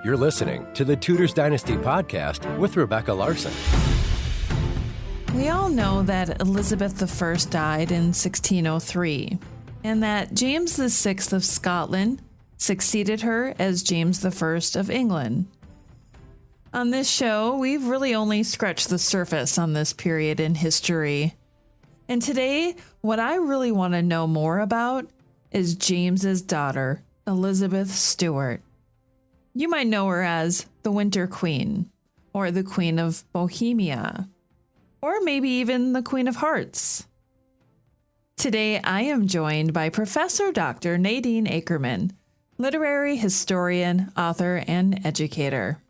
You're listening to the Tudors Dynasty podcast with Rebecca Larson. We all know that Elizabeth I died in 1603 and that James VI of Scotland succeeded her as James I of England. On this show, we've really only scratched the surface on this period in history. And today, what I really want to know more about is James's daughter, Elizabeth Stuart. You might know her as the Winter Queen, or the Queen of Bohemia, or maybe even the Queen of Hearts. Today, I am joined by Professor Dr. Nadine Akkerman, literary historian, author, and educator.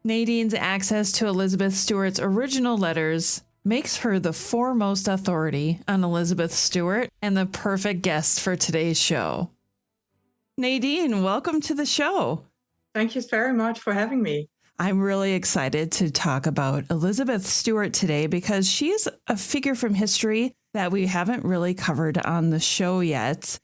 Nadine's access to Elizabeth Stuart's original letters makes her the foremost authority on Elizabeth Stuart and the perfect guest for today's show. Nadine, welcome to the show. Thank you very much for having me. I'm really excited to talk about Elizabeth Stuart today because she's a figure from history that we haven't really covered on the show yet.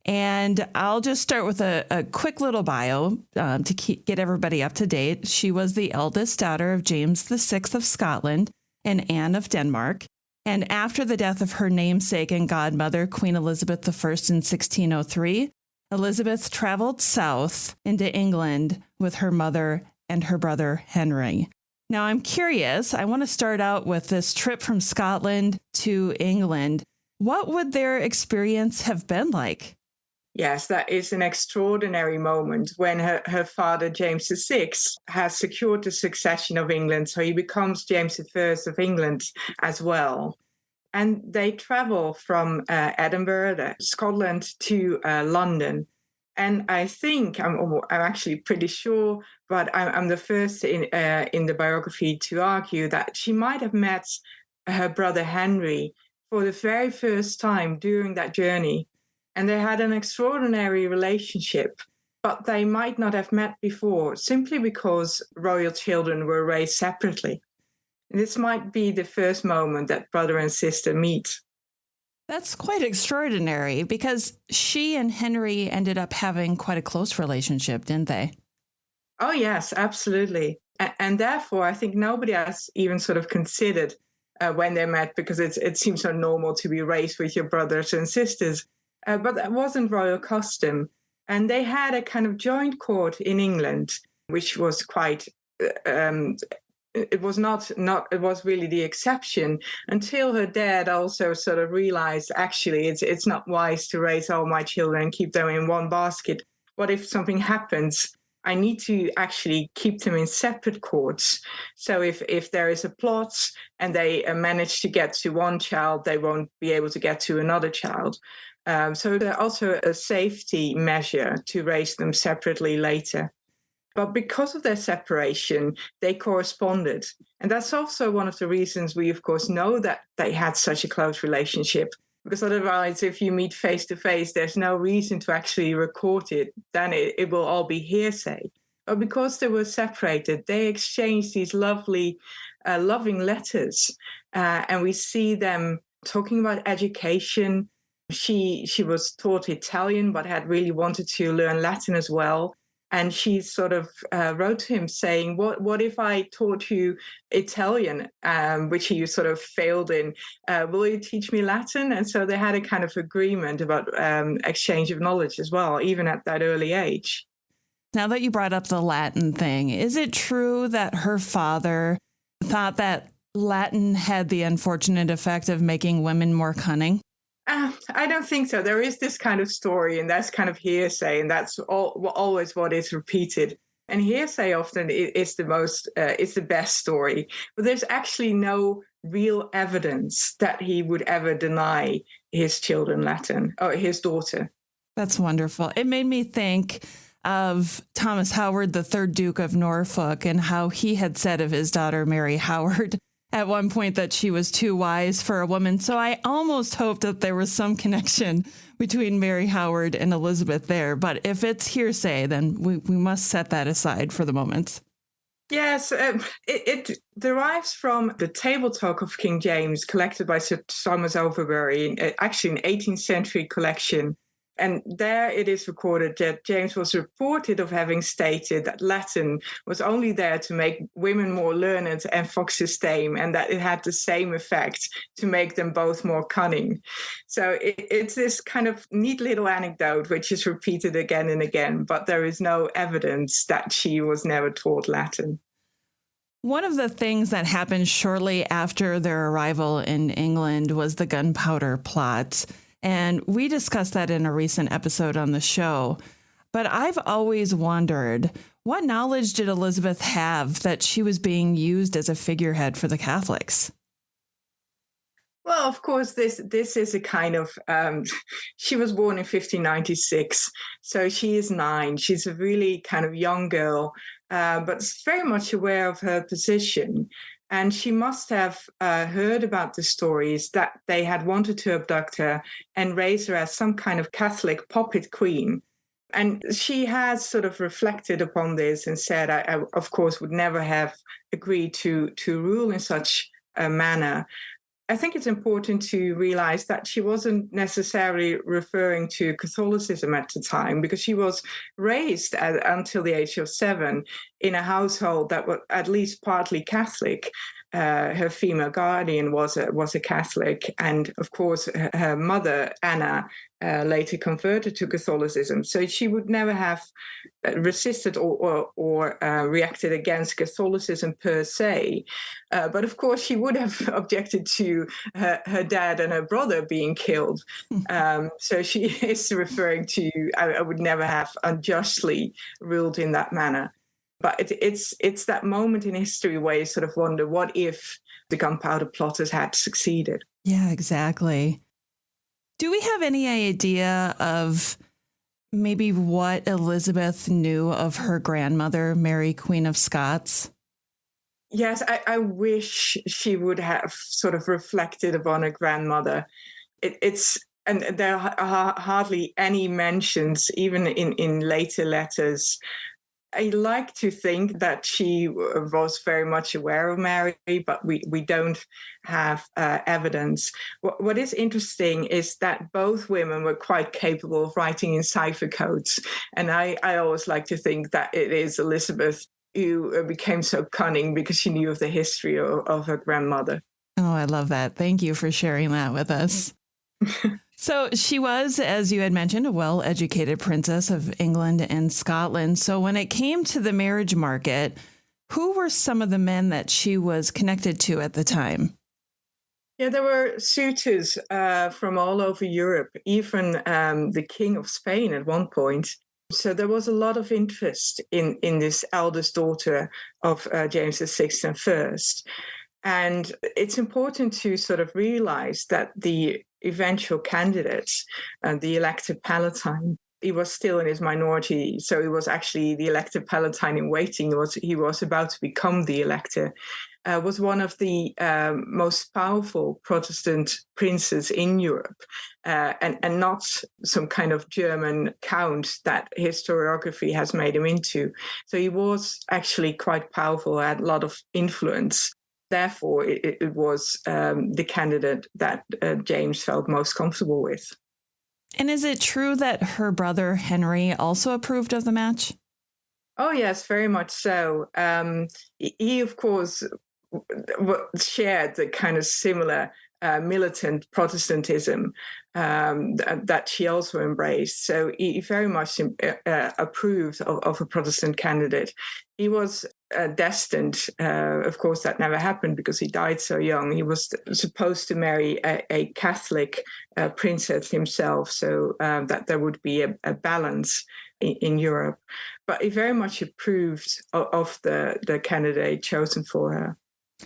And I'll just start with a quick little bio to get everybody up to date. She was the eldest daughter of James VI of Scotland and Anne of Denmark. And after the death of her namesake and godmother, Queen Elizabeth I in 1603, Elizabeth traveled south into England with her mother and her brother Henry. Now, I'm curious. I want to start out with this trip from Scotland to England. What would their experience have been like? Yes, that is an extraordinary moment when her father, James VI, has secured the succession of England. So he becomes James I of England as well. And they travel from Edinburgh, Scotland, to London. And I think, I'm actually pretty sure, but I'm the first in the biography to argue that she might have met her brother Henry for the very first time during that journey. And they had an extraordinary relationship, but they might not have met before simply because royal children were raised separately. This might be the first moment that brother and sister meet. That's quite extraordinary because she and Henry ended up having quite a close relationship, didn't they? Oh, yes, absolutely. And therefore, I think nobody has even sort of considered when they met, because it seems so normal to be raised with your brothers and sisters. But that wasn't royal custom. And they had a kind of joint court in England, which was quite, it was really the exception until her dad also sort of realized, actually, it's not wise to raise all my children and keep them in one basket. What if something happens? I need to actually keep them in separate courts. So if there is a plot and they manage to get to one child, they won't be able to get to another child. So there's also a safety measure to raise them separately later. But because of their separation, they corresponded. And that's also one of the reasons we, of course, know that they had such a close relationship. Because otherwise, if you meet face to face, there's no reason to actually record it. Then it will all be hearsay. But because they were separated, they exchanged these lovely, loving letters. And we see them talking about education. She was taught Italian, but had really wanted to learn Latin as well. And she sort of wrote to him saying, what if I taught you Italian, which he sort of failed in? Will you teach me Latin? And so they had a kind of agreement about exchange of knowledge as well, even at that early age. Now that you brought up the Latin thing, is it true that her father thought that Latin had the unfortunate effect of making women more cunning? I don't think so. There is this kind of story, and that's kind of hearsay, and that's always what is repeated. And hearsay often is the best story. But there's actually no real evidence that he would ever deny his children Latin, or his daughter. That's wonderful. It made me think of Thomas Howard, the third Duke of Norfolk, and how he had said of his daughter, Mary Howard, at one point that she was too wise for a woman. So I almost hoped that there was some connection between Mary Howard and Elizabeth there. But if it's hearsay, then we must set that aside for the moment. Yes, it derives from the Table Talk of King James, collected by Sir Thomas Overbury, actually an 18th century collection And there it is recorded that James was reported of having stated that Latin was only there to make women more learned and foxes tame, and that it had the same effect to make them both more cunning. So it's this kind of neat little anecdote which is repeated again and again, but there is no evidence that she was never taught Latin. One of the things that happened shortly after their arrival in England was the gunpowder plot. And we discussed that in a recent episode on the show. But I've always wondered, what knowledge did Elizabeth have that she was being used as a figurehead for the Catholics? Well, of course, this is a kind of, she was born in 1596, so she is 9. She's a really kind of young girl, but very much aware of her position. And she must have heard about the stories that they had wanted to abduct her and raise her as some kind of Catholic puppet queen. And she has sort of reflected upon this and said, I of course, would never have agreed to rule in such a manner. I think it's important to realize that she wasn't necessarily referring to Catholicism at the time, because she was raised until the age of 7 in a household that was at least partly Catholic. Her female guardian was a Catholic, and of course her mother Anna later converted to Catholicism. So she would never have resisted or reacted against Catholicism per se, but of course she would have objected to her dad and her brother being killed. So she is referring to, I would never have unjustly ruled in that manner. But it's that moment in history where you sort of wonder, what if the gunpowder plotters had succeeded? Yeah, exactly. Do we have any idea of maybe what Elizabeth knew of her grandmother, Mary, Queen of Scots? Yes, I wish she would have sort of reflected upon her grandmother. And there are hardly any mentions, even in later letters. I like to think that she was very much aware of Mary, but we don't have evidence. What is interesting is that both women were quite capable of writing in cipher codes. And I always like to think that it is Elizabeth who became so cunning because she knew of the history of her grandmother. Oh, I love that. Thank you for sharing that with us. So she was, as you had mentioned, a well-educated princess of England and Scotland. So when it came to the marriage market, who were some of the men that she was connected to at the time? Yeah, there were suitors from all over Europe, even the King of Spain at one point. So there was a lot of interest in this eldest daughter of James VI and First. And it's important to sort of realize that the eventual candidate, the Elector Palatine, he was still in his minority. So he was actually the Elector Palatine in waiting. He was about to become the elector. Was one of the most powerful Protestant princes in Europe, and not some kind of German count that historiography has made him into. So he was actually quite powerful, had a lot of influence. Therefore, it was the candidate that James felt most comfortable with. And is it true that her brother Henry also approved of the match? Oh, yes, very much so. He, of course, shared the kind of similar militant Protestantism that she also embraced. So he very much approved of a Protestant candidate. He was destined, of course, that never happened because he died so young. He was supposed to marry a Catholic princess himself, so that there would be a balance in Europe. But he very much approved of the candidate chosen for her.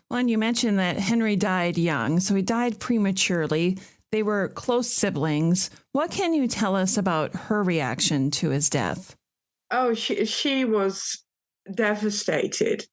Well, and you mentioned that Henry died young, so he died prematurely. They were close siblings. What can you tell us about her reaction to his death? Oh, she was devastated.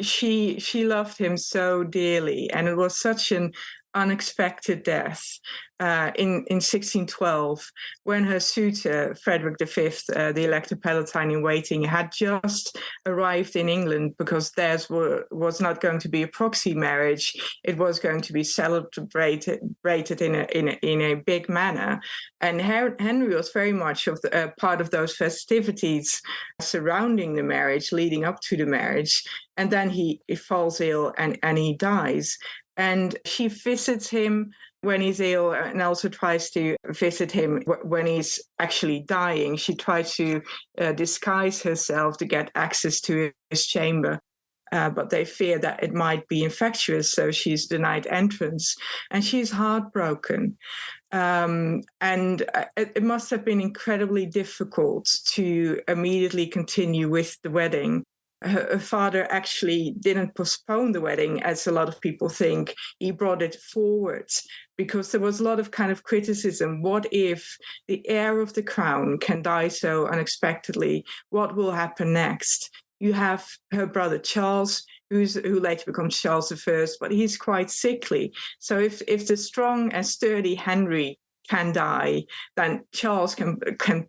She loved him so dearly, and it was such an unexpected death in 1612, when her suitor, Frederick V, the Elector Palatine in waiting, had just arrived in England because theirs was not going to be a proxy marriage. It was going to be celebrated in a big manner. And Henry was very much of part of those festivities surrounding the marriage, leading up to the marriage. And then he falls ill and he dies. And she visits him when he's ill and also tries to visit him when he's actually dying. She tries to disguise herself to get access to his chamber. But they fear that it might be infectious, so she's denied entrance. And she's heartbroken. And it must have been incredibly difficult to immediately continue with the wedding. Her father actually didn't postpone the wedding, as a lot of people think. He brought it forward because there was a lot of kind of criticism. What if the heir of the crown can die so unexpectedly? What will happen next? You have her brother Charles, who later becomes Charles I, but he's quite sickly. So if the strong and sturdy Henry can die, then Charles can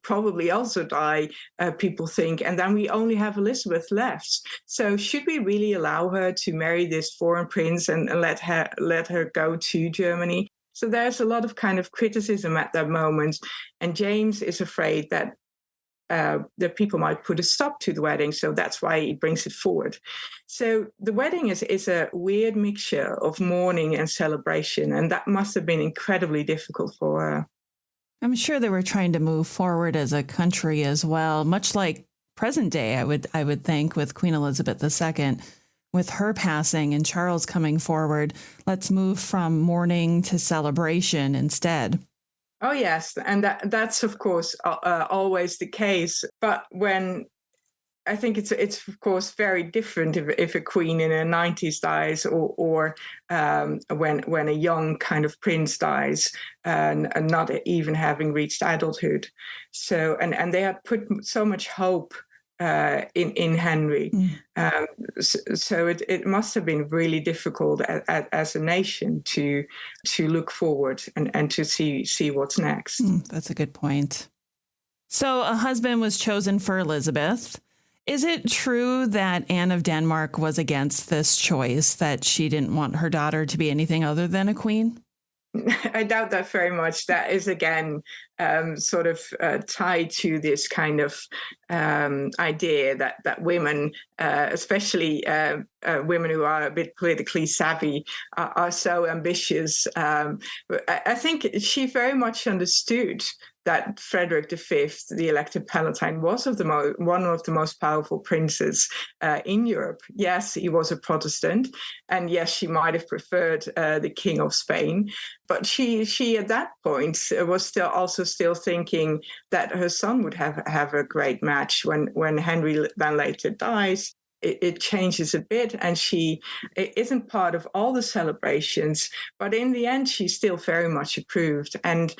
probably also die, people think. And then we only have Elizabeth left. So should we really allow her to marry this foreign prince and let her go to Germany? So there's a lot of kind of criticism at that moment. And James is afraid that the people might put a stop to the wedding. So that's why he brings it forward. So the wedding is a weird mixture of mourning and celebration. And that must have been incredibly difficult for her. I'm sure they were trying to move forward as a country as well, much like present day, I would think, with Queen Elizabeth II, with her passing and Charles coming forward. Let's move from mourning to celebration instead. Oh, yes. And that's, of course, always the case. But when I think it's of course, very different if a queen in her 90s dies or when a young kind of prince dies and not even having reached adulthood. So and they had put so much hope in Henry. So it must have been really difficult as a nation to look forward and to see what's next. That's a good point. So a husband was chosen for Elizabeth. Is it true that Anne of Denmark was against this choice, that she didn't want her daughter to be anything other than a queen? I doubt that very much. That is, again, sort of tied to this kind of idea that women, especially women who are a bit politically savvy, are so ambitious. I think she very much understood that Frederick V, the Elector Palatine, was one of the most powerful princes in Europe. Yes, he was a Protestant, and yes, she might have preferred the King of Spain, but she at that point was still thinking that her son would have a great match. When Henry then later dies, it changes a bit, and she isn't part of all the celebrations, but in the end, she still very much approved. And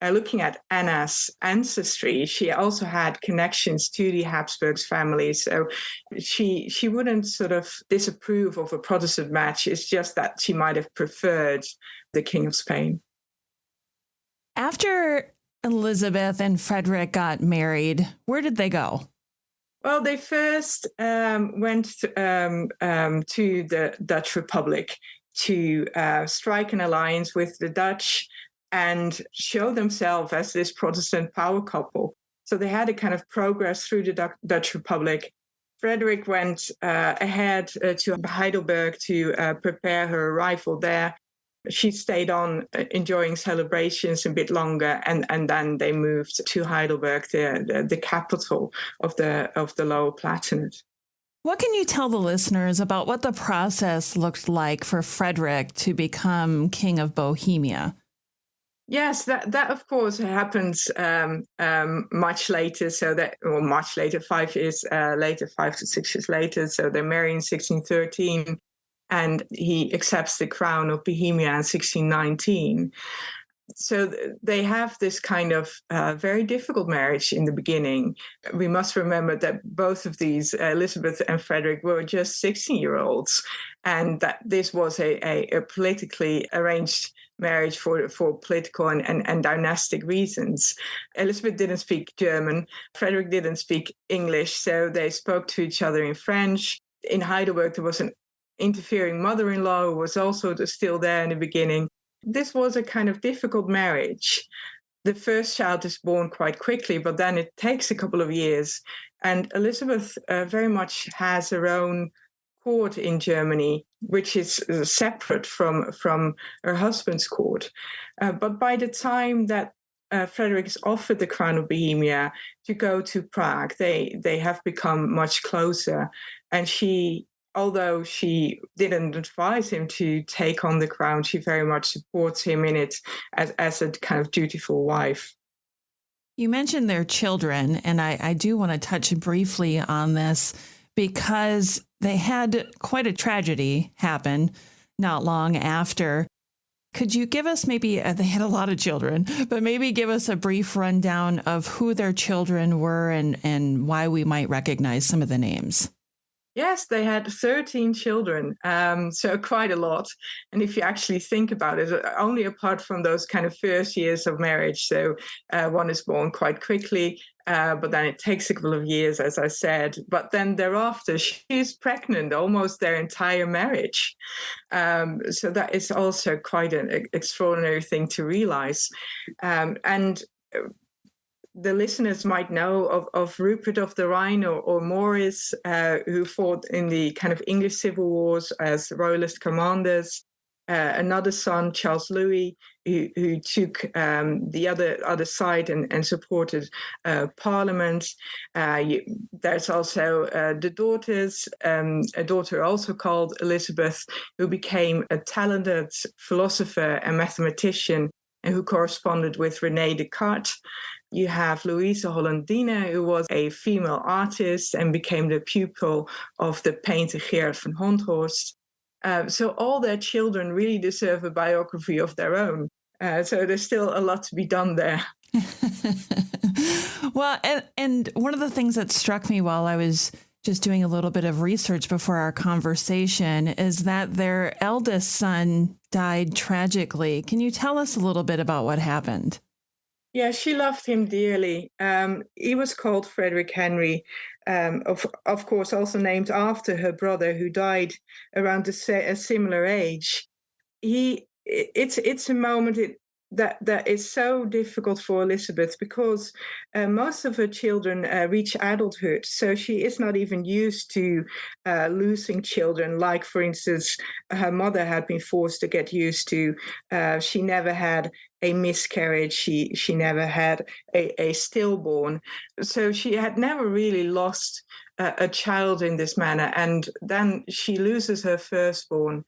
looking at Anna's ancestry, she also had connections to the Habsburgs family. So she wouldn't sort of disapprove of a Protestant match. It's just that she might have preferred the King of Spain. After Elizabeth and Frederick got married, where did they go? Well, they first went to the Dutch Republic to strike an alliance with the Dutch and show themselves as this Protestant power couple. So they had a kind of progress through the Dutch Republic. Frederick went ahead to Heidelberg to prepare her arrival there. She stayed on enjoying celebrations a bit longer, and then they moved to Heidelberg, the capital of the Lower Palatinate. What can you tell the listeners about what the process looked like for Frederick to become King of Bohemia? Yes, that of course happens much later. Much later, 5 years later, 5 to 6 years later. So they're married in 1613, and he accepts the crown of Bohemia in 1619. so they have this kind of very difficult marriage in the beginning. We must remember that both of these, Elizabeth and Frederick, were just 16-year-olds, and that this was a politically arranged marriage for political and dynastic reasons. Elizabeth didn't speak German. Frederick didn't speak English, so they spoke to each other in French. In Heidelberg, there was an interfering mother-in-law who was also still there in the beginning. This was a kind of difficult marriage. The first child is born quite quickly, but then it takes a couple of years. And Elizabeth very much has her own court in Germany, which is separate from her husband's court. But by the time that Frederick is offered the crown of Bohemia to go to Prague, they have become much closer. And although she didn't advise him to take on the crown, she very much supports him in it as a kind of dutiful wife. You mentioned their children, and I do want to touch briefly on this because they had quite a tragedy happen not long after. Could you give us they had a lot of children, but maybe give us a brief rundown of who their children were and why we might recognize some of the names? Yes, they had 13 children, so quite a lot. And if you actually think about it, only apart from those kind of first years of marriage, so one is born quite quickly, but then it takes a couple of years, as I said. But then thereafter, she's pregnant almost their entire marriage. So that is also quite an extraordinary thing to realize. And the listeners might know of Rupert of the Rhine or Maurice, who fought in the kind of English civil wars as royalist commanders. Another son, Charles Louis, who took the other side and supported Parliament. There's also the daughters, a daughter also called Elizabeth, who became a talented philosopher and mathematician and who corresponded with René Descartes. You have Louise Hollandine, who was a female artist and became the pupil of the painter Gerard van Honthorst. So all their children really deserve a biography of their own. So there's still a lot to be done there. Well, and one of the things that struck me while I was just doing a little bit of research before our conversation is that their eldest son died tragically. Can you tell us a little bit about what happened? Yeah, she loved him dearly. He was called Frederick Henry, of course, also named after her brother, who died around a similar age. It's a moment that is so difficult for Elizabeth because most of her children reach adulthood, so she is not even used to losing children. Like, for instance, her mother had been forced to get used to. She never had a miscarriage. She never had a stillborn. So she had never really lost a child in this manner. And then she loses her firstborn.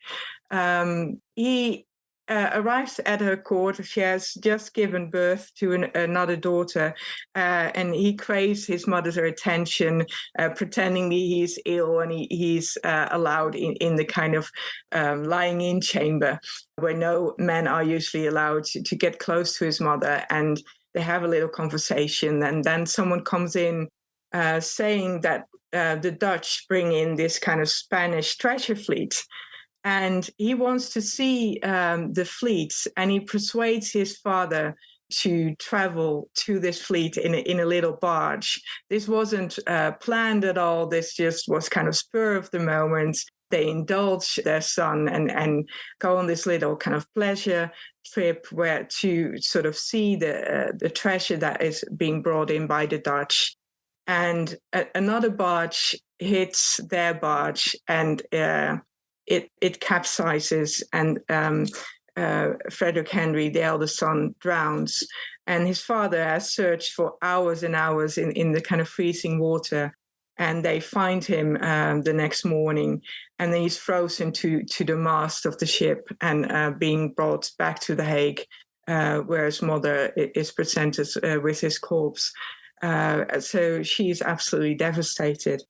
He arrives at her court. She has just given birth to another daughter, and he craves his mother's attention, pretending he's ill, and he's allowed in the kind of lying-in chamber where no men are usually allowed to get close to his mother, and they have a little conversation, and then someone comes in saying that the Dutch bring in this kind of Spanish treasure fleet. And he wants to see the fleet, and he persuades his father to travel to this fleet in a little barge. This wasn't planned at all. This just was kind of spur of the moment. They indulge their son and go on this little kind of pleasure trip where to sort of see the treasure that is being brought in by the Dutch. And another barge hits their barge, and it capsizes, and Frederick Henry, the eldest son, drowns. And his father has searched for hours and hours in the kind of freezing water. And they find him the next morning, and then he's frozen to the mast of the ship and being brought back to The Hague, where his mother is presented with his corpse. So she's absolutely devastated.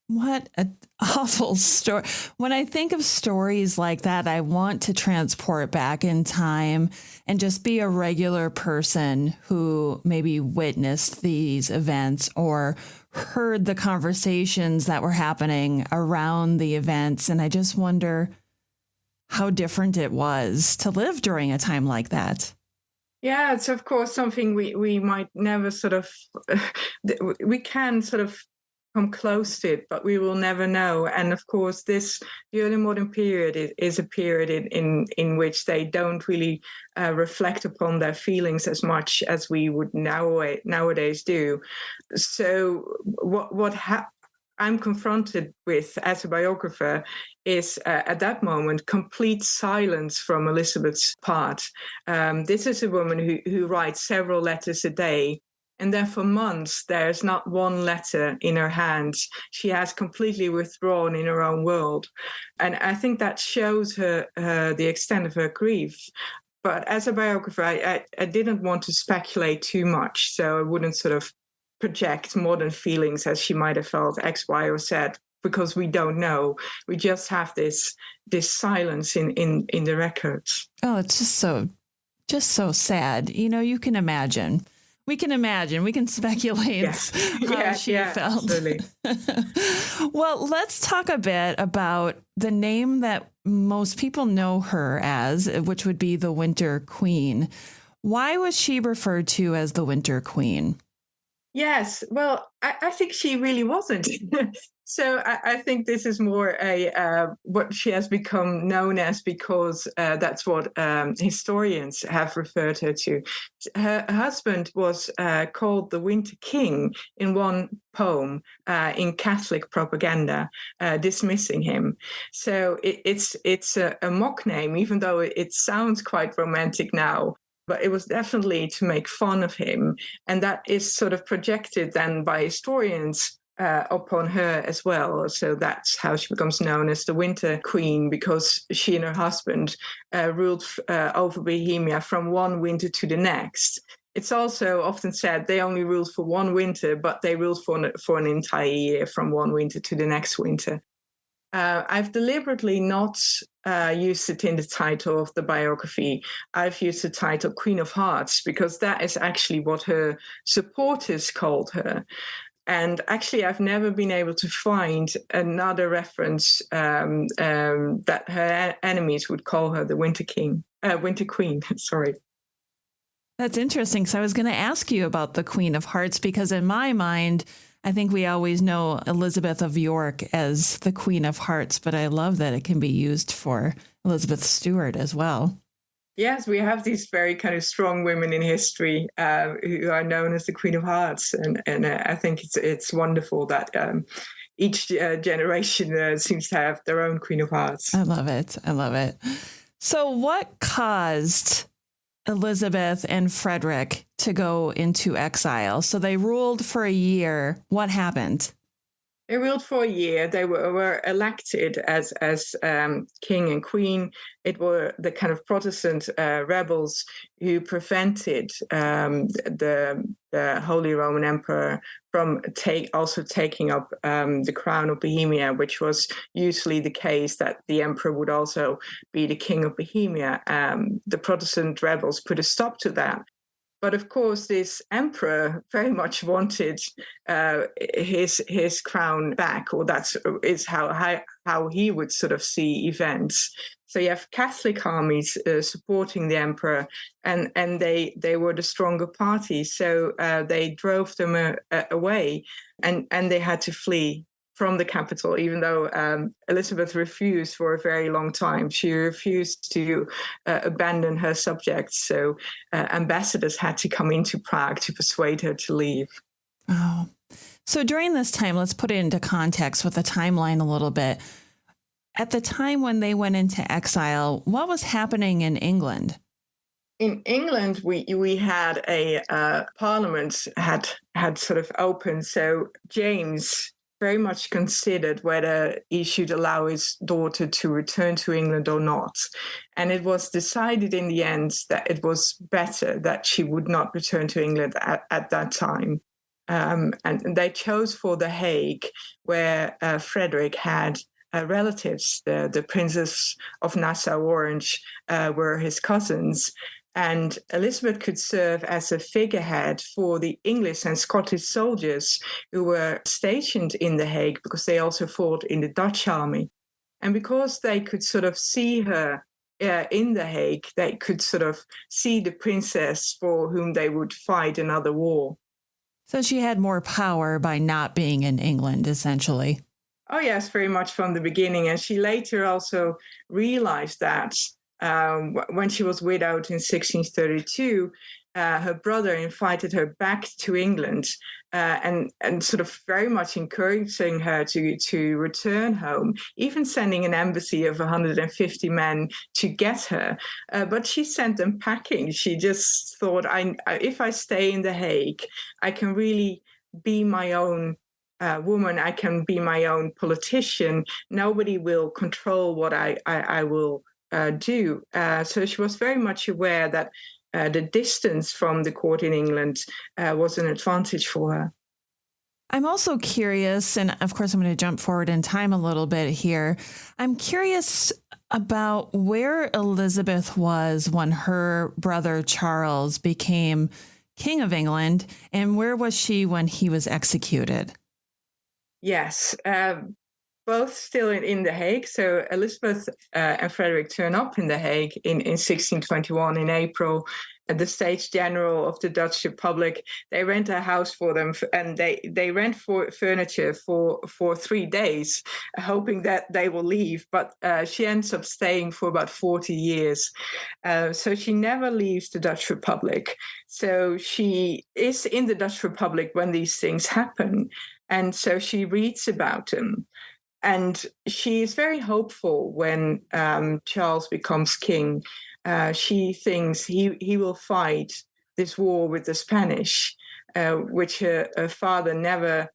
What an awful story. When I think of stories like that, I want to transport back in time and just be a regular person who maybe witnessed these events or heard the conversations that were happening around the events. And I just wonder how different it was to live during a time like that. Yeah, it's of course something we might never sort of, we can sort of come close to it, but we will never know. And of course, the early modern period is a period in which they don't really reflect upon their feelings as much as we would nowadays do. So I'm confronted with as a biographer is at that moment complete silence from Elizabeth's part. This is a woman who writes several letters a day. And then for months, there's not one letter in her hands. She has completely withdrawn in her own world. And I think that shows her the extent of her grief. But as a biographer, I didn't want to speculate too much. So I wouldn't sort of project modern feelings as she might have felt X, Y, or Z, because we don't know. We just have this silence in the records. Oh, it's just so sad. You know, you can imagine. We can speculate how she felt. Absolutely. Well, let's talk a bit about the name that most people know her as, which would be the Winter Queen. Why was she referred to as the Winter Queen? Yes, well, I think she really wasn't. So I think this is more what she has become known as because that's what historians have referred her to. Her husband was called the Winter King in one poem in Catholic propaganda, dismissing him. So it's a mock name, even though it sounds quite romantic now. But it was definitely to make fun of him. And that is sort of projected then by historians upon her as well. So that's how she becomes known as the Winter Queen, because she and her husband ruled over Bohemia from one winter to the next. It's also often said they only ruled for one winter, but they ruled for an entire year from one winter to the next winter. I've deliberately not used it in the title of the biography. I've used the title Queen of Hearts because that is actually what her supporters called her. And actually, I've never been able to find another reference that her enemies would call her the Winter Queen. Sorry. That's interesting. So I was going to ask you about the Queen of Hearts, because in my mind, I think we always know Elizabeth of York as the Queen of Hearts, but I love that it can be used for Elizabeth Stuart as well. Yes, we have these very kind of strong women in history who are known as the Queen of Hearts. And I think it's wonderful that each generation seems to have their own Queen of Hearts. I love it. I love it. So what caused Elizabeth and Frederick to go into exile? So they ruled for a year. What happened? They ruled for a year. They were elected as king and queen. It were the kind of Protestant rebels who prevented the Holy Roman Emperor from taking up the crown of Bohemia, which was usually the case that the emperor would also be the king of Bohemia. The Protestant rebels put a stop to that. But of course, this emperor very much wanted his crown back, or is how he would sort of see events. So you have Catholic armies supporting the emperor, and they were the stronger party. So they drove them away, and they had to flee from the capital, even though Elizabeth refused for a very long time. She refused to abandon her subjects. So ambassadors had to come into Prague to persuade her to leave. Oh, so during this time, let's put it into context with the timeline a little bit. At the time when they went into exile, what was happening in England? In England, we had a parliament had sort of opened. So James very much considered whether he should allow his daughter to return to England or not. And it was decided in the end that it was better that she would not return to England at that time. And they chose for The Hague, where Frederick had relatives. The Princes of Nassau-Orange were his cousins. And Elizabeth could serve as a figurehead for the English and Scottish soldiers who were stationed in The Hague, because they also fought in the Dutch army. And because they could sort of see her in The Hague, they could sort of see the princess for whom they would fight another war. So she had more power by not being in England, essentially. Oh, yes, very much from the beginning. And she later also realized that when she was widowed in 1632, her brother invited her back to England and sort of very much encouraging her to return home, even sending an embassy of 150 men to get her. But she sent them packing. She just thought, if I stay in The Hague, I can really be my own woman. I can be my own politician. Nobody will control what I will do. So she was very much aware that the distance from the court in England was an advantage for her. I'm also curious, and of course I'm going to jump forward in time a little bit here. I'm curious about where Elizabeth was when her brother Charles became King of England, and where was she when he was executed? Yes, both still in The Hague. So Elizabeth and Frederick turn up in The Hague in 1621 in April. At the States General of the Dutch Republic, they rent a house for them, and they rent for furniture for 3 days, hoping that they will leave. But she ends up staying for about 40 years. So she never leaves the Dutch Republic. So she is in the Dutch Republic when these things happen. And so she reads about them. And she is very hopeful when Charles becomes king. She thinks he will fight this war with the Spanish, which her father never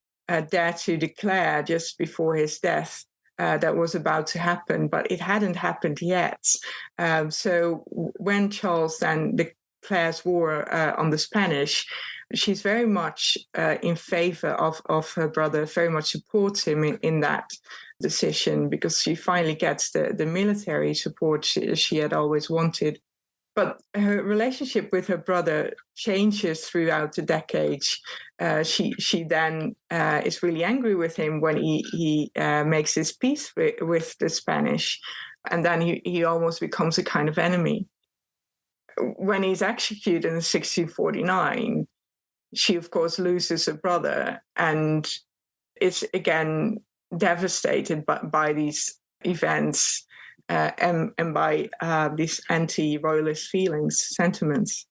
dared to declare just before his death. That was about to happen, but it hadn't happened yet. So when Charles then declares war on the Spanish, she's very much in favor of her brother, very much supports him in that decision, because she finally gets the military support she had always wanted. But her relationship with her brother changes throughout the decades. She then is really angry with him when he makes his peace with the Spanish, and then he almost becomes a kind of enemy. When he's executed in 1649, she, of course, loses her brother and is again devastated by these events and by these anti-royalist sentiments.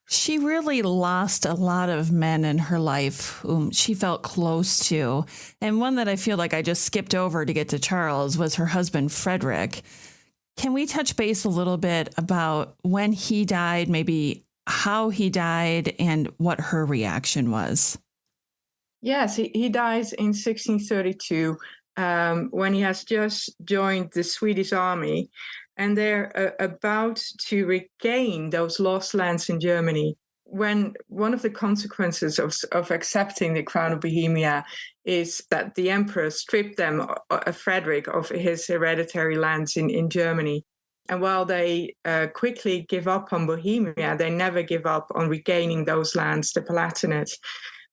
She really lost a lot of men in her life whom she felt close to. And one that I feel like I just skipped over to get to Charles was her husband, Frederick. Can we touch base a little bit about when he died, maybe how he died, and what her reaction was? Yes, he dies in 1632 when he has just joined the Swedish army, and they're about to regain those lost lands in Germany. When one of the consequences of accepting the Crown of Bohemia is that the emperor stripped them, Frederick, of his hereditary lands in Germany. And while they quickly give up on Bohemia, they never give up on regaining those lands, the Palatinate.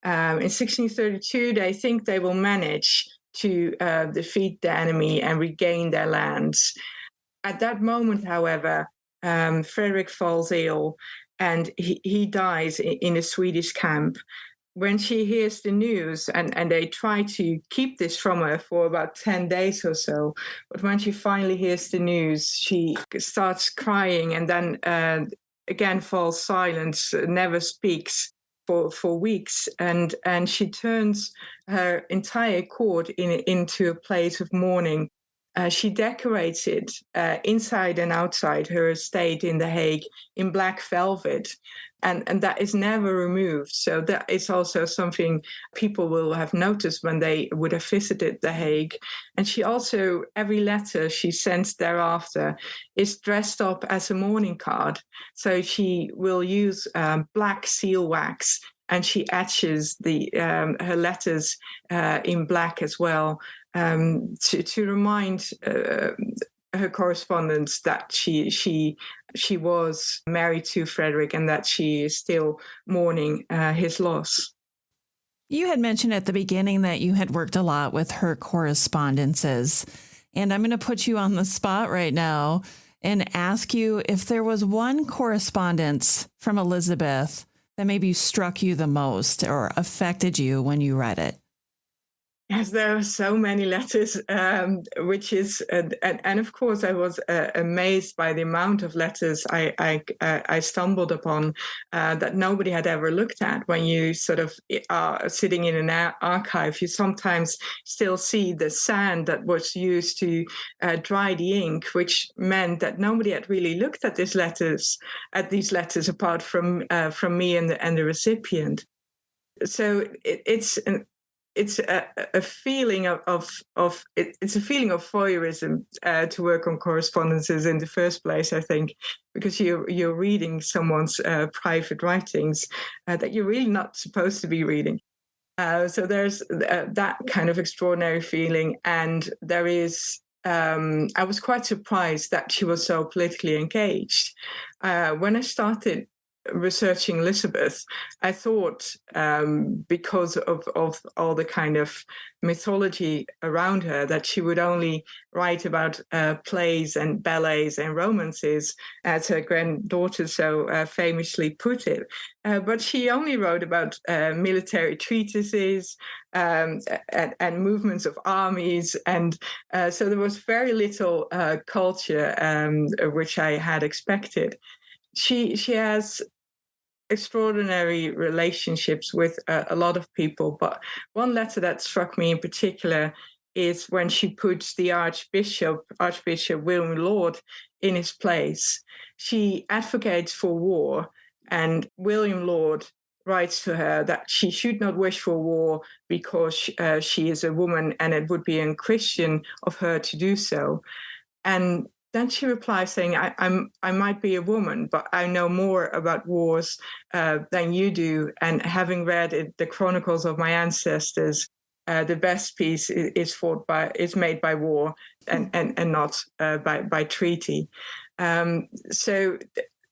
In 1632, they think they will manage to defeat the enemy and regain their lands. At that moment, however, Frederick falls ill and he dies in a Swedish camp. When she hears the news, and they try to keep this from her for about 10 days or so, but when she finally hears the news, she starts crying and then again falls silent, never speaks for weeks. And she turns her entire court into a place of mourning. She decorates it inside and outside her estate in The Hague in black velvet. And that is never removed. So that is also something people will have noticed when they would have visited The Hague. And she also, every letter she sends thereafter is dressed up as a mourning card. So she will use black seal wax and she etches her letters in black as well, to remind her correspondents that she was married to Frederick and that she is still mourning his loss. You had mentioned at the beginning that you had worked a lot with her correspondences, and I'm going to put you on the spot right now and ask you if there was one correspondence from Elizabeth that maybe struck you the most or affected you when you read it. Yes, there are so many letters, which is, and of course, I was amazed by the amount of letters I stumbled upon that nobody had ever looked at. When you sort of are sitting in an archive, you sometimes still see the sand that was used to dry the ink, which meant that nobody had really looked at these letters apart from me and the recipient. So it's a feeling of it's a feeling of voyeurism to work on correspondences in the first place, I think, because you're reading someone's private writings that you're really not supposed to be reading. So there's that kind of extraordinary feeling, and there is. I was quite surprised that she was so politically engaged. When I started researching Elizabeth, I thought because of all the kind of mythology around her that she would only write about plays and ballets and romances, as her granddaughter so famously put it. But she only wrote about military treatises and movements of armies. And so there was very little culture, which I had expected. She has extraordinary relationships with a lot of people, but one letter that struck me in particular is when she puts the Archbishop William Laud in his place. She advocates for war, and William Laud writes to her that she should not wish for war because she is a woman and it would be unchristian of her to do so. And then she replies saying, I might be a woman, but I know more about wars than you do. And having read the chronicles of my ancestors, the best peace is made by war and not by treaty. So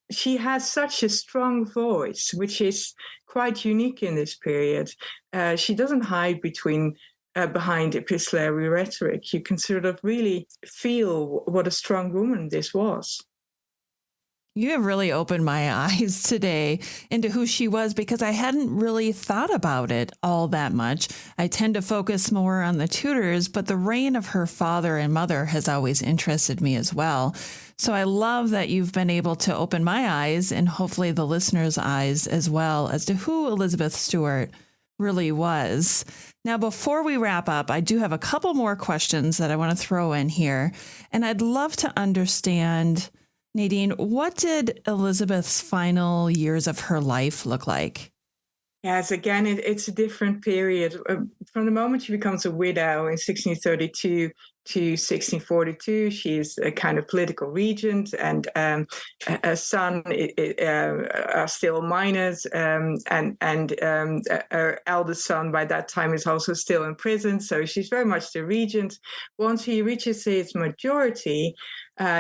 she has such a strong voice, which is quite unique in this period. She doesn't hide behind epistolary rhetoric. You can sort of really feel what a strong woman this was. You have really opened my eyes today into who she was, because I hadn't really thought about it all that much. I tend to focus more on the Tudors, but the reign of her father and mother has always interested me as well. So I love that you've been able to open my eyes and hopefully the listeners' eyes as well as to who Elizabeth Stuart really was. Now, before we wrap up, I do have a couple more questions that I want to throw in here. And I'd love to understand, Nadine, what did Elizabeth's final years of her life look like? Yes, again, it's a different period. From the moment she becomes a widow in 1632 to 1642, she's a kind of political regent, and her son are still minors, and her eldest son by that time is also still in prison. So she's very much the regent. Once he reaches his majority,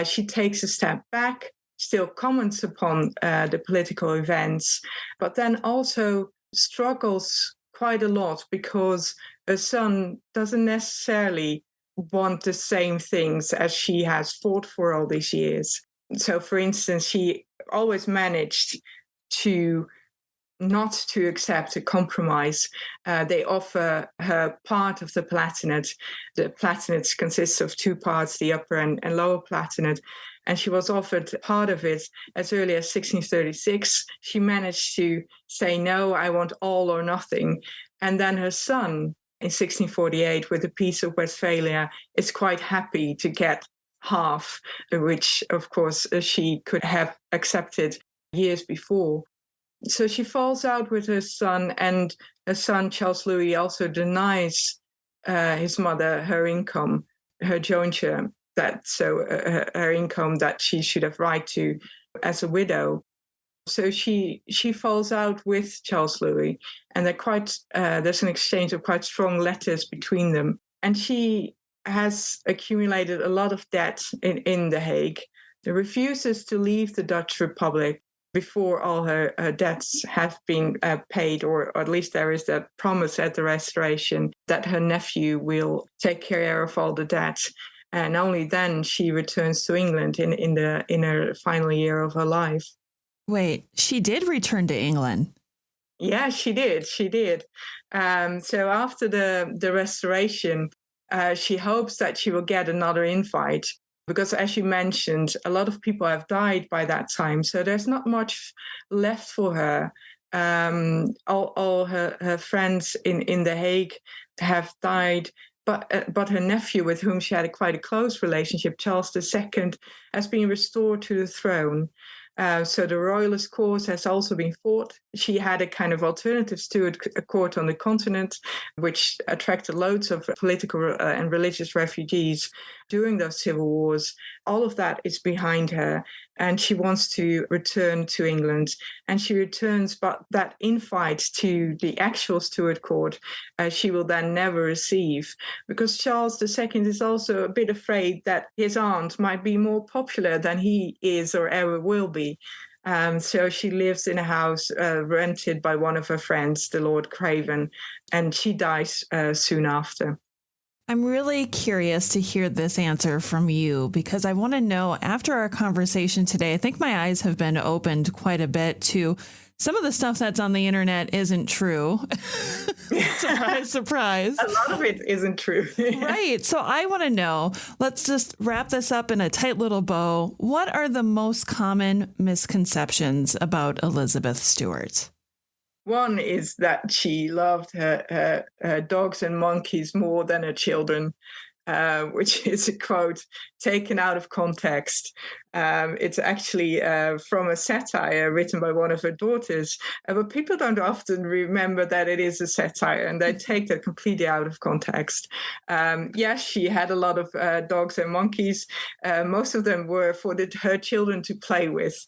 she takes a step back, still comments upon the political events, but then also struggles quite a lot because her son doesn't necessarily want the same things as she has fought for all these years. So, for instance, she always managed to not to accept a compromise. They offer her part of the Palatinate. The Palatinate consists of two parts, the upper and lower Palatinate. And she was offered part of it as early as 1636. She managed to say, no, I want all or nothing. And then her son, in 1648, with the Peace of Westphalia, is quite happy to get half, which, of course, she could have accepted years before. So she falls out with her son, and her son, Charles Louis, also denies his mother her income, her jointure, her income that she should have right to as a widow. So she falls out with Charles Louis, and there's an exchange of quite strong letters between them. And she has accumulated a lot of debt in The Hague. She refuses to leave the Dutch Republic before all her debts have been paid, or at least there is that promise at the Restoration that her nephew will take care of all the debts. And only then she returns to England in her final year of her life. Wait, she did return to England? Yeah, she did. She did. So after the Restoration, she hopes that she will get another invite, because as you mentioned, a lot of people have died by that time. So there's not much left for her. All her friends in The Hague have died. But her nephew, with whom she had quite a close relationship, Charles II, has been restored to the throne. So the royalist cause has also been fought. She had a kind of alternative Stuart court on the continent, which attracted loads of political and religious refugees during those civil wars. All of that is behind her, and she wants to return to England. And she returns, but that invite to the actual Stuart court, she will then never receive, because Charles II is also a bit afraid that his aunt might be more popular than he is or ever will be. So she lives in a house rented by one of her friends, the Lord Craven, and she dies soon after. I'm really curious to hear this answer from you, because I want to know, after our conversation today, I think my eyes have been opened quite a bit to some of the stuff that's on the internet isn't true. Surprise, surprise. A lot of it isn't true. Right. So I want to know, let's just wrap this up in a tight little bow. What are the most common misconceptions about Elizabeth Stuart? One is that she loved her dogs and monkeys more than her children, which is a quote taken out of context. It's actually from a satire written by one of her daughters, but people don't often remember that it is a satire, and they take that completely out of context. Yes, she had a lot of dogs and monkeys. Most of them were for her children to play with.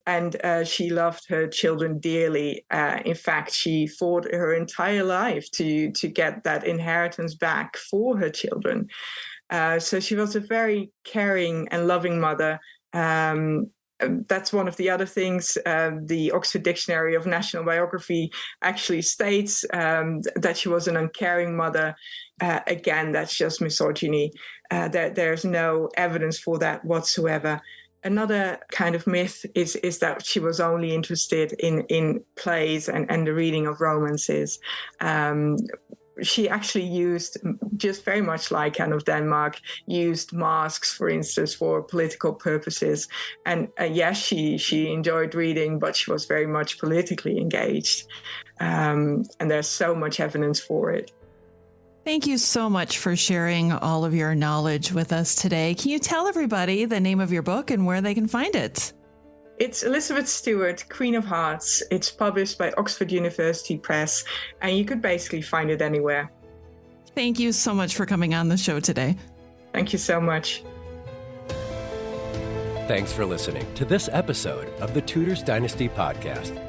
And she loved her children dearly. In fact, she fought her entire life to get that inheritance back for her children. So she was a very caring and loving mother. That's one of the other things. The Oxford Dictionary of National Biography actually states that she was an uncaring mother. Again, that's just misogyny. There's no evidence for that whatsoever. Another kind of myth is that she was only interested in plays and the reading of romances. She actually used, just very much like Anne of Denmark, used masks, for instance, for political purposes. And yes, she enjoyed reading, but she was very much politically engaged. And there's so much evidence for it. Thank you so much for sharing all of your knowledge with us today. Can you tell everybody the name of your book and where they can find it? It's Elizabeth Stuart, Queen of Hearts. It's published by Oxford University Press, and you could basically find it anywhere. Thank you so much for coming on the show today. Thank you so much. Thanks for listening to this episode of the Tudors Dynasty Podcast.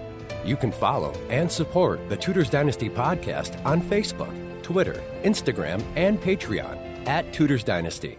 You can follow and support the Tudors Dynasty Podcast on Facebook, Twitter, Instagram, and Patreon @Tudors Dynasty.